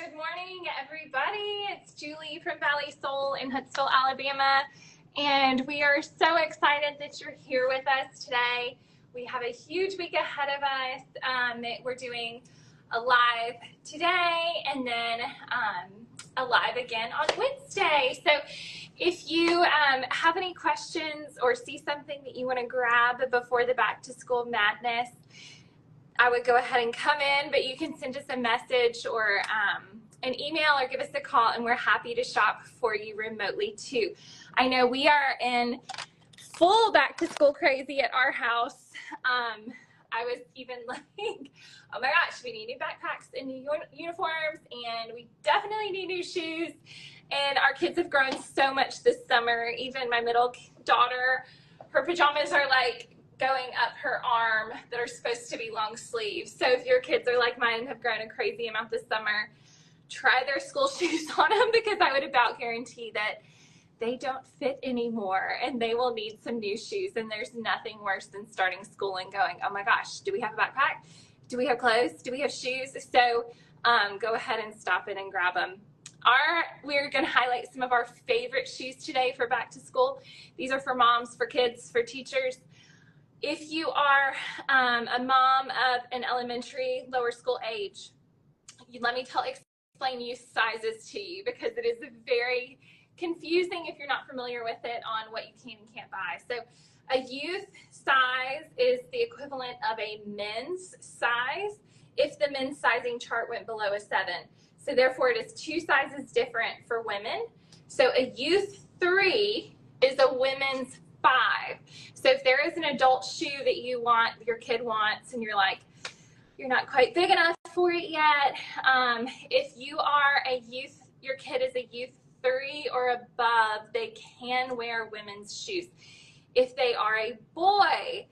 Good morning, everybody. It's Julie from Valley Soul in Huntsville, Alabama, and we are so excited that you're here with us today. We have a huge week ahead of us. We're doing a live today and then a live again on Wednesday. So if you have any questions or see something that you want to grab before the back to school madness, I would go ahead and come in, but you can send us a message or an email or give us a call, and we're happy to shop for you remotely too. I know we are in full back to school crazy at our house. I was even like, oh my gosh, we need new backpacks and new uniforms, and we definitely need new shoes. And our kids have grown so much this summer. Even my middle daughter, her pajamas are like going up her arm that are supposed to be long sleeves. So if your kids are like mine and have grown a crazy amount this summer, try their school shoes on them, because I would about guarantee that they don't fit anymore and they will need some new shoes. And there's nothing worse than starting school and going, oh my gosh, do we have a backpack? Do we have clothes? Do we have shoes? So go ahead and stop in and grab them. We're going to highlight some of our favorite shoes today for back to school. These are for moms, for kids, for teachers. If you are a mom of an elementary, lower school age, let me explain youth sizes to you, because it is very confusing if you're not familiar with it on what you can and can't buy. So a youth size is the equivalent of a men's size if the men's sizing chart went below a 7. So therefore it is 2 sizes different for women. So a youth 3 is a women's 5. So if there is an adult shoe that you want, your kid wants, and you're like, you're not quite big enough for it yet, if you are a youth, your kid is a youth 3 or above, they can wear women's shoes. If they are a boy,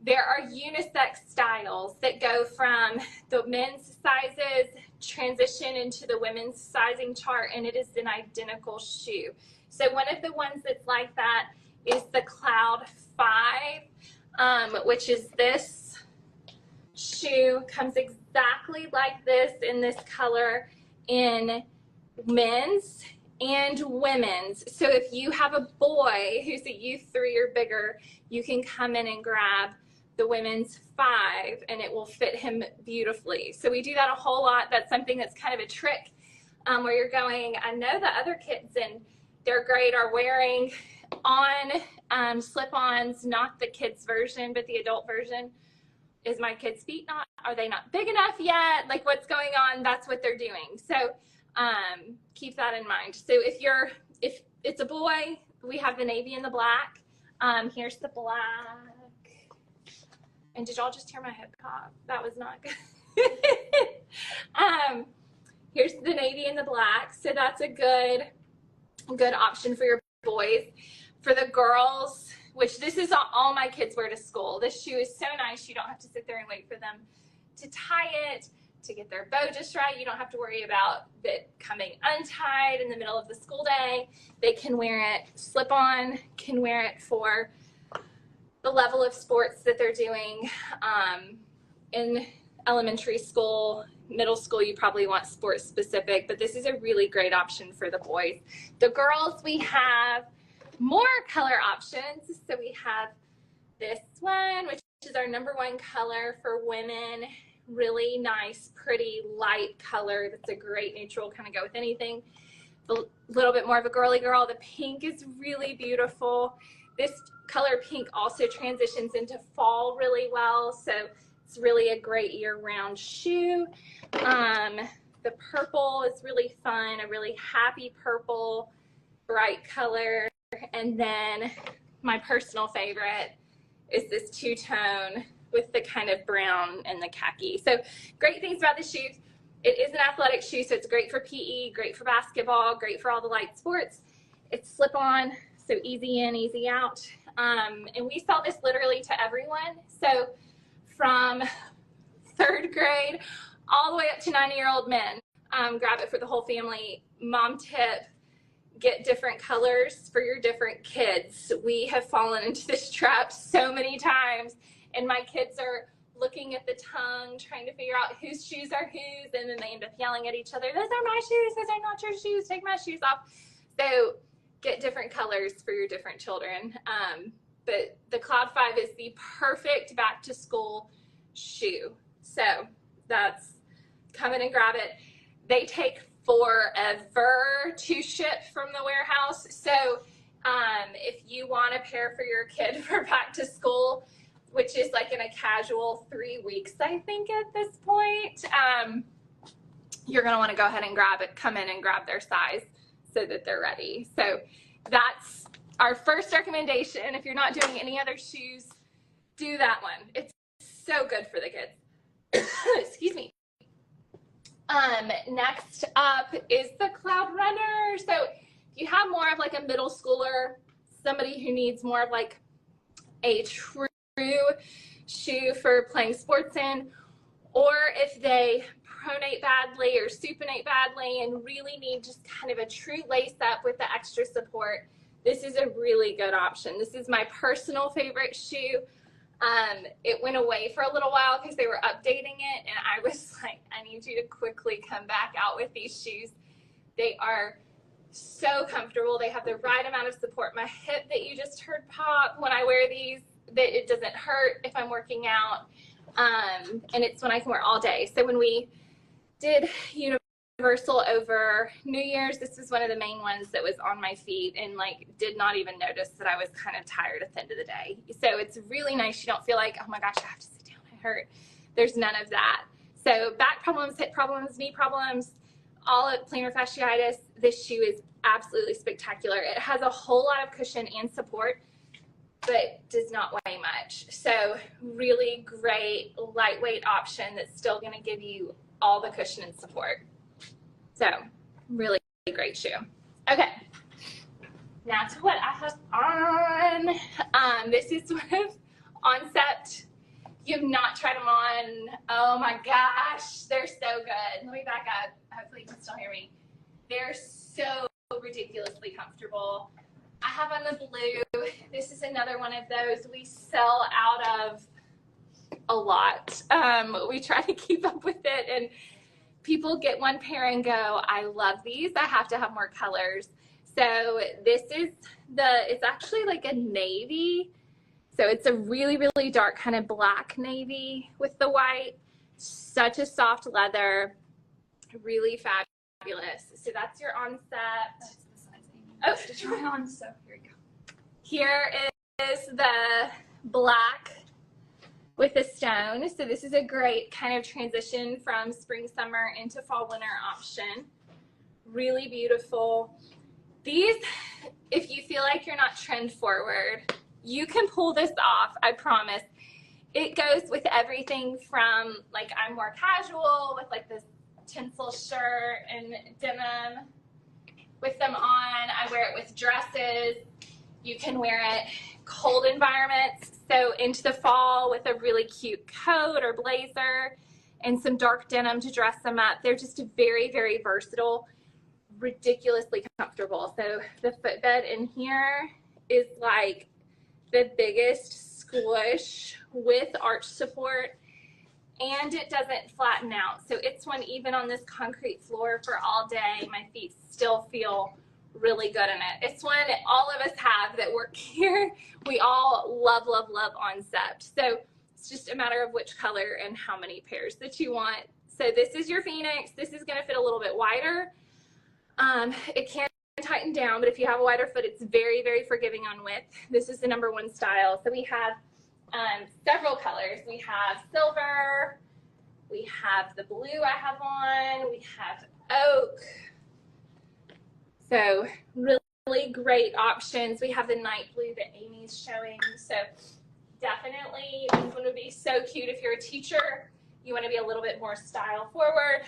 there are unisex styles that go from the men's sizes, transition into the women's sizing chart, and it is an identical shoe. So one of the ones that's like that is the Cloud 5, which is this shoe. Comes exactly like this in this color in men's and women's. So if you have a boy who's a youth 3 or bigger, you can come in and grab the women's 5 and it will fit him beautifully. So we do that a whole lot. That's something that's kind of a trick where you're going, I know the other kids, and they're great, are wearing on slip-ons, not the kids version, but the adult version. Is my kid's feet are they not big enough yet? Like, what's going on? That's what they're doing. So keep that in mind. So if it's a boy, we have the navy and the black. Here's the black. And did y'all just hear my hip pop? That was not good. Here's the navy and the black. So that's a good option for your boys. For the girls, which this is all my kids wear to school. This shoe is so nice. You don't have to sit there and wait for them to tie it, to get their bow just right. You don't have to worry about it coming untied in the middle of the school day. They can wear it slip-on, can wear it for the level of sports that they're doing. In elementary school, middle school, you probably want sports specific, but this is a really great option for the boys. The girls, we have more color options. So we have this one, which is our #1 color for women. Really nice, pretty light color. That's a great neutral, kind of go with anything. A little bit more of a girly girl. The pink is really beautiful. This color pink also transitions into fall really well. So it's really a great year-round shoe. The purple is really fun, a really happy purple, bright color. And then my personal favorite is this two-tone with the kind of brown and the khaki. So great things about this shoe. It is an athletic shoe, so it's great for PE, great for basketball, great for all the light sports. It's slip-on, so easy in, easy out. And we sell this literally to everyone. So from 3rd grade all the way up to 90-year-old men. Grab it for the whole family. Mom tip, get different colors for your different kids. We have fallen into this trap so many times, and my kids are looking at the tongue, trying to figure out whose shoes are whose, and then they end up yelling at each other, those are my shoes, those are not your shoes, take my shoes off. So get different colors for your different children. But the Cloud 5 is the perfect back to school shoe. So that's, come in and grab it. They take forever to ship from the warehouse. So if you want a pair for your kid for back to school, which is like in a casual 3 weeks, I think at this point, you're gonna wanna go ahead and grab it, come in and grab their size so that they're ready. So that's our first recommendation. If you're not doing any other shoes, do that one. It's so good for the kids. Excuse me. Next up is the Cloud Runner. So if you have more of like a middle schooler, somebody who needs more of like a true shoe for playing sports in, or if they pronate badly or supinate badly and really need just kind of a true lace up with the extra support, this is a really good option. This is my personal favorite shoe. It went away for a little while because they were updating it, and I was like, I need you to quickly come back out with these shoes. They are so comfortable. They have the right amount of support. My hip that you just heard pop when I wear these, that it doesn't hurt if I'm working out, and it's one I can wear all day. So when we did Universal over New Year's, this was one of the main ones that was on my feet, and like did not even notice that I was kind of tired at the end of the day. So it's really nice. You don't feel like, oh my gosh, I have to sit down, I hurt. There's none of that. So back problems, hip problems, knee problems, all at plantar fasciitis, this shoe is absolutely spectacular. It has a whole lot of cushion and support, but does not weigh much. So really great lightweight option that's still going to give you all the cushion and support. So really great shoe. Okay, now to what I have on. This is one of Oncept. You have not tried them on. Oh my gosh, they're so good. Let me back up. Hopefully you can still hear me. They're so ridiculously comfortable. I have on the blue. This is another one of those we sell out of a lot. We try to keep up with it, and people get one pair and go, I love these. I have to have more colors. So this is it's actually like a navy. So it's a really, really dark kind of black navy with the white. Such a soft leather, really fabulous. So that's your Oncept. That's the size Oh, to try on, so here we go. Here is the black with the stone. So this is a great kind of transition from spring, summer into fall, winter option. Really beautiful. These, if you feel like you're not trend forward, you can pull this off, I promise. It goes with everything from, like, I'm more casual with like this tinsel shirt and denim with them on. I wear it with dresses. You can wear it cold environments. So into the fall with a really cute coat or blazer and some dark denim to dress them up. They're just very, very versatile, ridiculously comfortable. So the footbed in here is like the biggest squish with arch support, and it doesn't flatten out. So it's one, even on this concrete floor for all day, my feet still feel really good in it. It's one that all of us have that work here. We all love, love, love Oncept. So it's just a matter of which color and how many pairs that you want. So this is your Phoenix. This is gonna fit a little bit wider. It can tighten down, but if you have a wider foot, it's very, very forgiving on width. This is the #1 style. So we have several colors. We have silver, we have the blue I have on, we have oak. So really great options. We have the night blue that Amy's showing. So definitely this one would be so cute if you're a teacher. You want to be a little bit more style forward.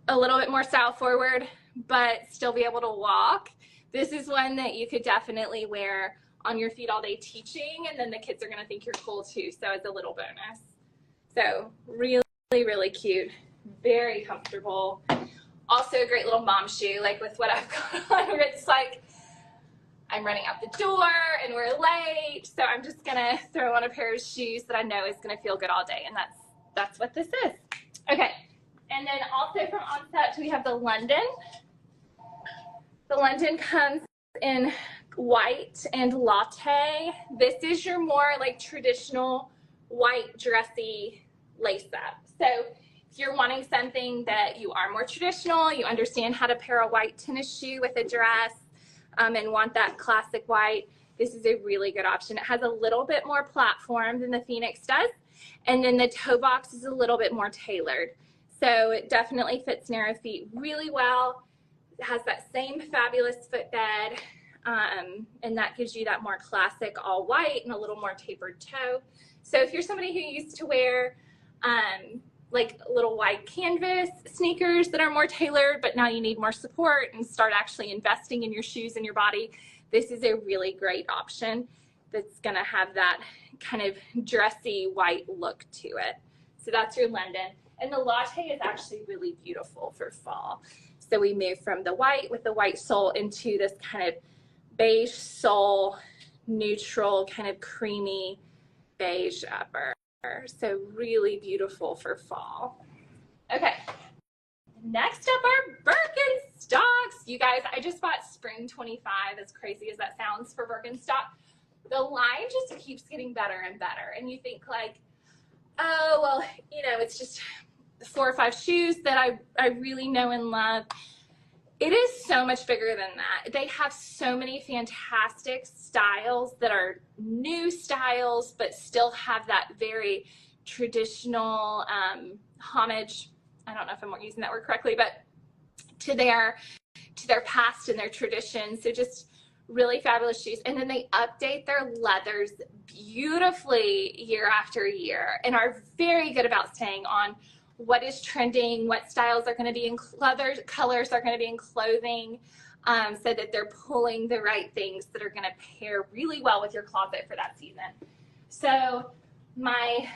A little bit more style forward, but still be able to walk. This is one that you could definitely wear on your feet all day teaching, and then the kids are going to think you're cool too. So it's a little bonus. So really, really cute. Very comfortable. Also a great little mom shoe, like with what I've got on. It's like, I'm running out the door and we're late. So I'm just gonna throw on a pair of shoes that I know is gonna feel good all day. And that's what this is. Okay, and then also from Onset, we have the London. The London comes in white and latte. This is your more like traditional white dressy lace up. So if you're wanting something that you are more traditional, you understand how to pair a white tennis shoe with a dress, and want that classic white, this is a really good option. It has a little bit more platform than the Phoenix does, and then the toe box is a little bit more tailored. So it definitely fits narrow feet really well. It has that same fabulous footbed, and that gives you that more classic all white and a little more tapered toe. So if you're somebody who used to wear like little white canvas sneakers that are more tailored, but now you need more support and start actually investing in your shoes and your body, this is a really great option that's gonna have that kind of dressy white look to it. So that's your London. And the latte is actually really beautiful for fall. So we move from the white with the white sole into this kind of beige sole, neutral, kind of creamy beige upper. So really beautiful for fall. Okay, next up are Birkenstocks. You guys, I just bought spring 25, as crazy as that sounds, for Birkenstock. The line just keeps getting better and better. And you think like, oh, well, you know, it's just 4 or 5 shoes that I really know and love. It is so much bigger than that. They have so many fantastic styles that are new styles, but still have that very traditional homage. I don't know if I'm using that word correctly, but to their past and their tradition. So just really fabulous shoes. And then they update their leathers beautifully year after year and are very good about staying on what is trending, what styles are going to be in leather, colors are going to be in clothing, so that they're pulling the right things that are going to pair really well with your closet for that season. So my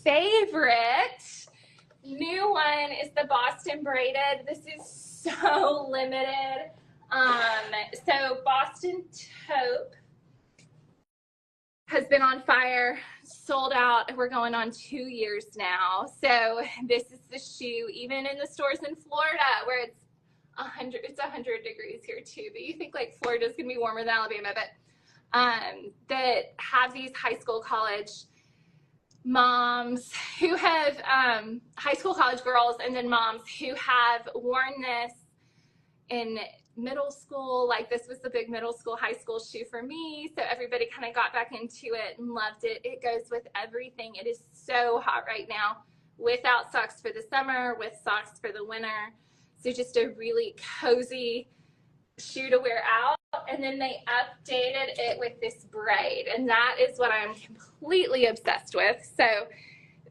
favorite new one is the Boston braided. This is so limited. So Boston taupe has been on fire, sold out. We're going on 2 years now. So this is the shoe, even in the stores in Florida where it's 100 degrees here too, but you think like Florida's gonna be warmer than Alabama, but that have these high school, college moms who have, high school, college girls, and then moms who have worn this in middle school. Like this was the big middle school, high school shoe for me. So everybody kind of got back into it and loved it. It goes with everything. It is so hot right now, without socks for the summer, with socks for the winter. So just a really cozy shoe to wear out. And then they updated it with this braid, and that is what I'm completely obsessed with. So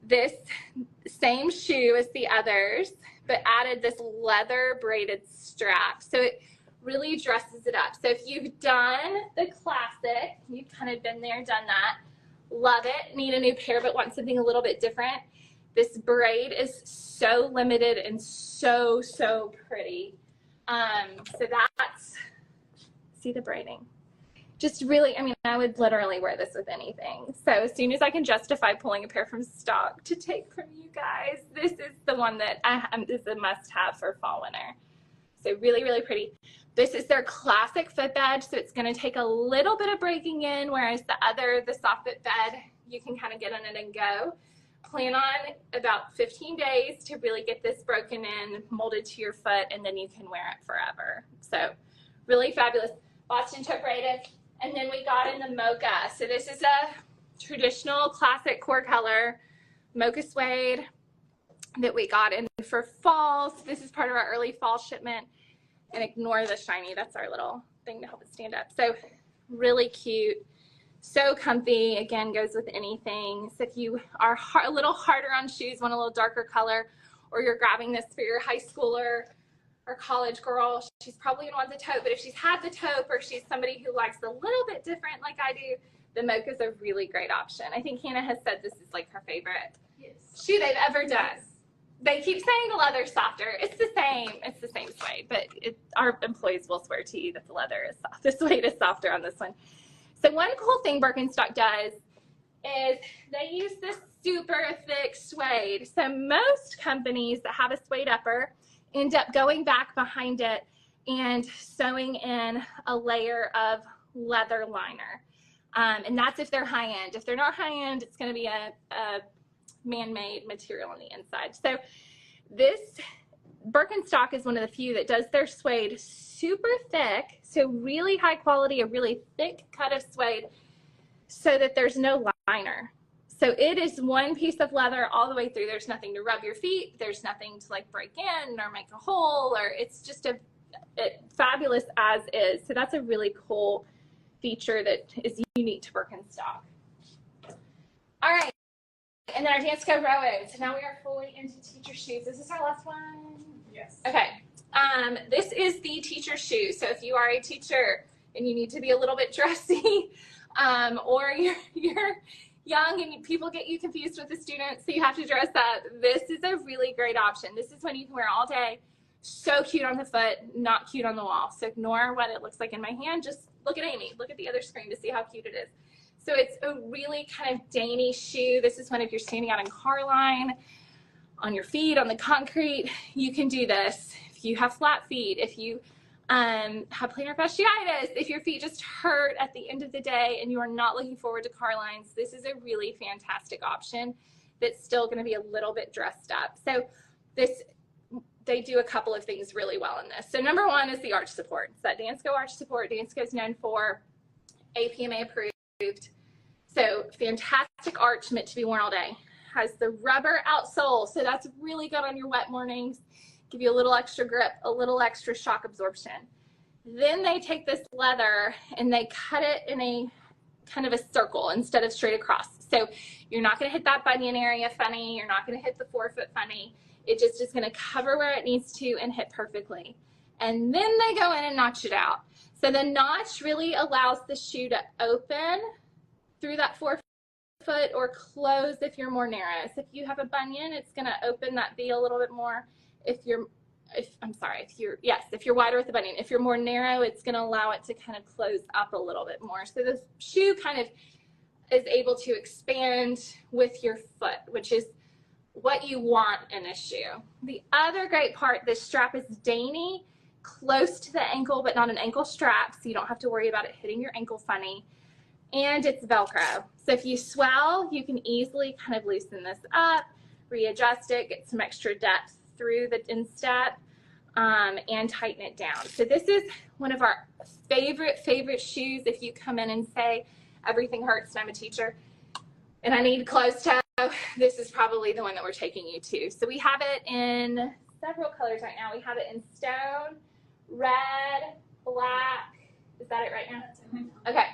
this same shoe as the others, but added this leather braided strap. So it really dresses it up. So if you've done the classic, you've kind of been there, done that, love it, need a new pair but want something a little bit different, this braid is so limited and so pretty. So that's, see the braiding. Just really, I mean, I would literally wear this with anything. So as soon as I can justify pulling a pair from stock to take from you guys, this is the one that is a must-have for fall, winter. So really pretty. This is their classic footbed, so it's going to take a little bit of breaking in, whereas the soft footbed, you can kind of get on it and go. Plan on about 15 days to really get this broken in, molded to your foot, and then you can wear it forever. So really fabulous. Boston taupe braided. And then we got in the mocha. So this is a traditional classic core color, mocha suede, that we got in for fall. So this is part of our early fall shipment. And ignore the shiny, that's our little thing to help it stand up. So really cute, so comfy, again, goes with anything. So if you are a little harder on shoes, want a little darker color, or you're grabbing this for your high schooler or college girl, she's probably gonna want the taupe, but if she's had the taupe or she's somebody who likes a little bit different like I do, the mocha is a really great option. I think Hannah has said this is like her favorite shoe they've ever done. They keep saying the leather's softer. It's the same suede, but our employees will swear to you that the leather is soft. The suede is softer on this one. So one cool thing Birkenstock does is they use this super thick suede. So most companies that have a suede upper end up going back behind it and sewing in a layer of leather liner. And that's if they're high end. If they're not high end, it's going to be a man-made material on the inside. So this Birkenstock is one of the few that does their suede super thick, so really high quality, a really thick cut of suede, so that there's no liner. So it is one piece of leather all the way through. There's nothing to rub your feet. There's nothing to like break in or make a hole, or it's just fabulous as is. So that's a really cool feature that is unique to Birkenstock. All right. And then our Dansko Rowan. So now we are fully into teacher shoes. Is this our last one? Yes. Okay. This is the teacher shoe. So if you are a teacher and you need to be a little bit dressy, or you're young and people get you confused with the students, so you have to dress up, this is a really great option. This is one you can wear all day. So cute on the foot, not cute on the wall. So ignore what it looks like in my hand. Just look at Amy. Look at the other screen to see how cute it is. So it's a really kind of dainty shoe. This is one if you're standing out in car line, on your feet, on the concrete, you can do this. If you have flat feet, if you have plantar fasciitis, if your feet just hurt at the end of the day and you are not looking forward to car lines, this is a really fantastic option that's still going to be a little bit dressed up. So they do a couple of things really well in this. So number one is the arch support. It's that Dansko arch support. Dansko is known for, APMA approved. So fantastic arch, meant to be worn all day. Has the rubber outsole, so that's really good on your wet mornings. Give you a little extra grip, a little extra shock absorption. Then they take this leather and they cut it in a kind of a circle instead of straight across. So you're not going to hit that bunion area funny. You're not going to hit the forefoot funny. It just is going to cover where it needs to and hit perfectly. And then they go in and notch it out. So the notch really allows the shoe to open through that forefoot or close if you're more narrow. So if you have a bunion, it's going to open that V a little bit more. If you're wider with the bunion. If you're more narrow, it's going to allow it to kind of close up a little bit more. So the shoe kind of is able to expand with your foot, which is what you want in a shoe. The other great part, this strap is dainty, close to the ankle, but not an ankle strap, so you don't have to worry about it hitting your ankle funny. And it's Velcro. So if you swell, you can easily kind of loosen this up, readjust it, get some extra depth through the instep, and tighten it down. So this is one of our favorite shoes. If you come in and say, everything hurts and I'm a teacher and I need closed toe, this is probably the one that we're taking you to. So we have it in several colors right now. We have it in stone, red, black. Is that it right now? Okay.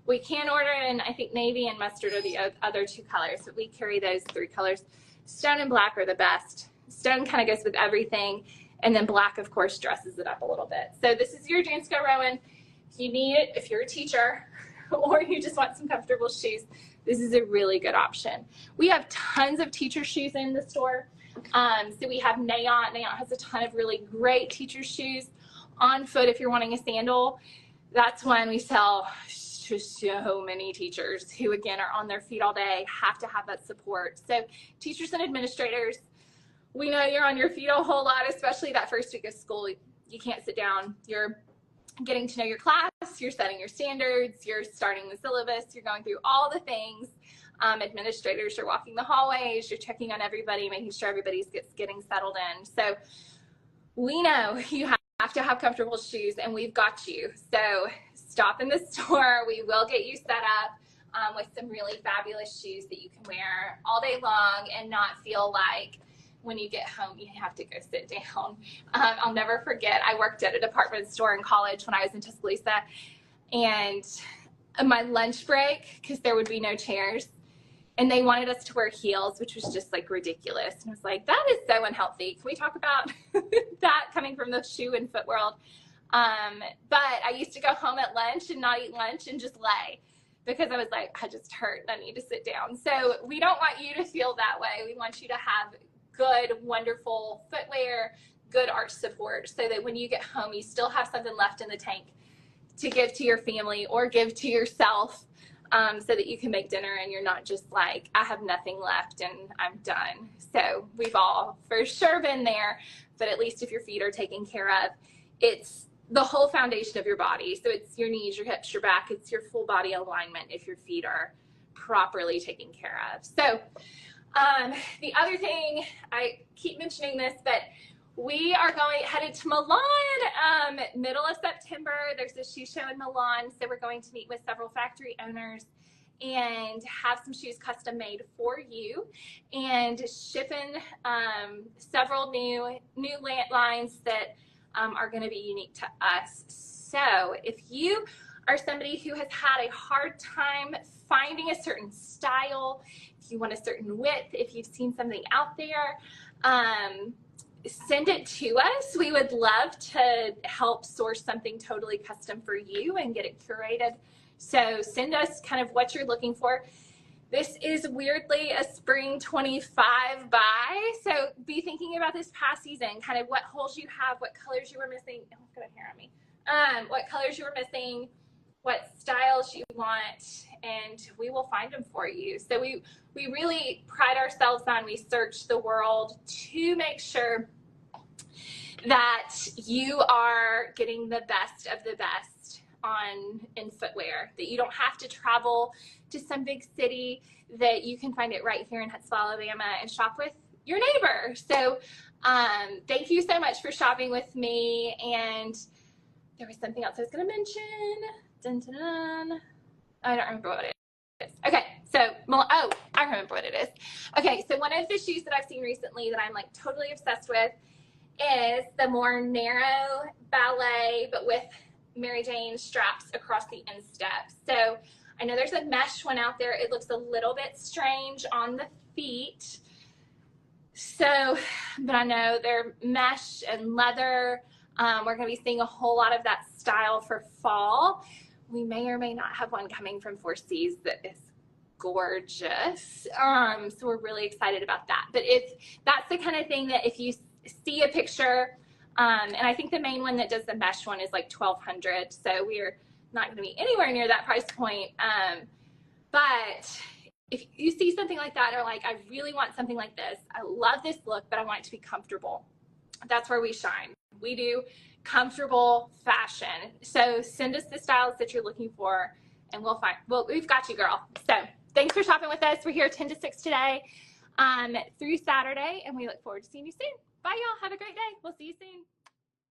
We can order it in, I think, navy and mustard are the other two colors, but we carry those three colors. Stone and black are the best. Stone kind of goes with everything, and then black, of course, dresses it up a little bit. So this is your Dansko Rowan. If you need it, if you're a teacher, or you just want some comfortable shoes, this is a really good option. We have tons of teacher shoes in the store. So we have Nayant. Nayant has a ton of really great teacher shoes. On foot, if you're wanting a sandal, that's one we sell to so many teachers who, again, are on their feet all day, have to have that support. So teachers and administrators, we know you're on your feet a whole lot, especially that first week of school. You can't sit down. You're getting to know your class, you're setting your standards, you're starting the syllabus, you're going through all the things. Administrators are walking the hallways, you're checking on everybody, making sure everybody's getting settled in. So we know you have to have comfortable shoes, and we've got you. So stop in the store. We will get you set up with some really fabulous shoes that you can wear all day long and not feel like when you get home you have to go sit down. I'll never forget, I worked at a department store in college when I was in Tuscaloosa, and my lunch break, because there would be no chairs, and they wanted us to wear heels, which was just like ridiculous. And I was like, that is so unhealthy. Can we talk about that coming from the shoe and foot world? But I used to go home at lunch and not eat lunch and just lay, because I was like, I just hurt and I need to sit down. So we don't want you to feel that way. We want you to have good, wonderful footwear, good arch support, so that when you get home, you still have something left in the tank to give to your family or give to yourself, so that you can make dinner and you're not just like, I have nothing left and I'm done. So we've all for sure been there, but at least if your feet are taken care of, it's the whole foundation of your body. So it's your knees, your hips, your back, it's your full body alignment if your feet are properly taken care of. So the other thing, I keep mentioning this, but we are headed to Milan, middle of September. There's a shoe show in Milan, so we're going to meet with several factory owners and have some shoes custom made for you, and shipping several new lines that are going to be unique to us. So if you are somebody who has had a hard time finding a certain style, if you want a certain width, if you've seen something out there, send it to us. We would love to help source something totally custom for you and get it curated. So send us kind of what you're looking for. This is weirdly a spring 25 buy, so be thinking about this past season, kind of what holes you have, what colors you were missing. Oh, got a hair on me. What colors you were missing, what styles you want, and we will find them for you. So we really pride ourselves on, we search the world to make sure that you are getting the best of the best in footwear, that you don't have to travel to some big city, that you can find it right here in Huntsville, Alabama, and shop with your neighbor. So thank you so much for shopping with me. And there was something else I was going to mention. Dun, dun, dun. I don't remember what it is. Okay, so, oh, I remember what it is. Okay, so one of the shoes that I've seen recently that I'm like totally obsessed with is the more narrow ballet, but with Mary Jane straps across the instep. So I know there's a mesh one out there. It looks a little bit strange on the feet. So, but I know they're mesh and leather. We're going to be seeing a whole lot of that style for fall. We may or may not have one coming from 4Cs that is gorgeous. So we're really excited about that. But if that's the kind of thing that if you see a picture, and I think the main one that does the mesh one is like $1,200. So we're not going to be anywhere near that price point. But if you see something like that, or like, I really want something like this, I love this look, but I want it to be comfortable. That's where we shine. We do comfortable fashion. So send us the styles that you're looking for, and we've got you, girl. So thanks for shopping with us. We're here 10 to 6 today through Saturday, and we look forward to seeing you soon. Bye, y'all. Have a great day. We'll see you soon.